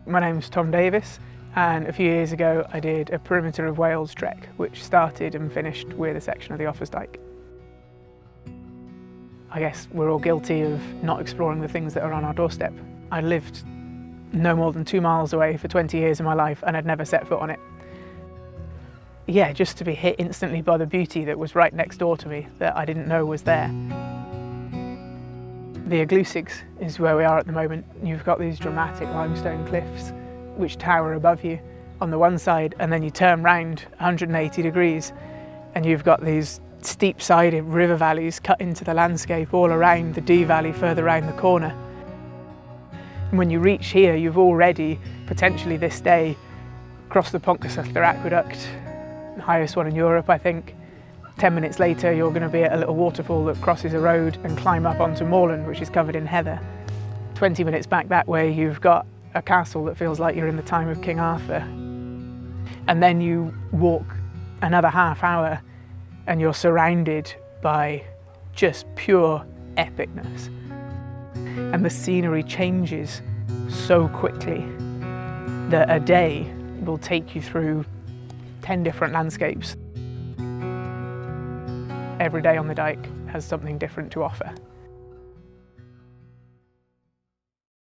My name's Tom Davies, and a few years ago I did a perimeter of Wales trek which started and finished with a section of the Offa's Dyke. I guess we're all guilty of not exploring the things that are on our doorstep. I lived no more than 2 miles away for 20 years of my life and I'd never set foot on it. Yeah, just to be hit instantly by the beauty that was right next door to me that I didn't know was there. The Eglwysygs is where we are at the moment. You've got these dramatic limestone cliffs which tower above you on the one side, and then you turn round 180 degrees and you've got these steep-sided river valleys cut into the landscape all around, the Dee Valley further round the corner. And when you reach here, you've already, potentially this day, crossed the Pontcysylltau aqueduct, the highest one in Europe, I think. 10 minutes later, you're going to be at a little waterfall that crosses a road and climb up onto moorland, which is covered in heather. 20 minutes back that way, you've got a castle that feels like you're in the time of King Offa. And then you walk another half hour and you're surrounded by just pure epicness. And the scenery changes so quickly that a day will take you through 10 different landscapes. Every day on the Dyke has something different to offer.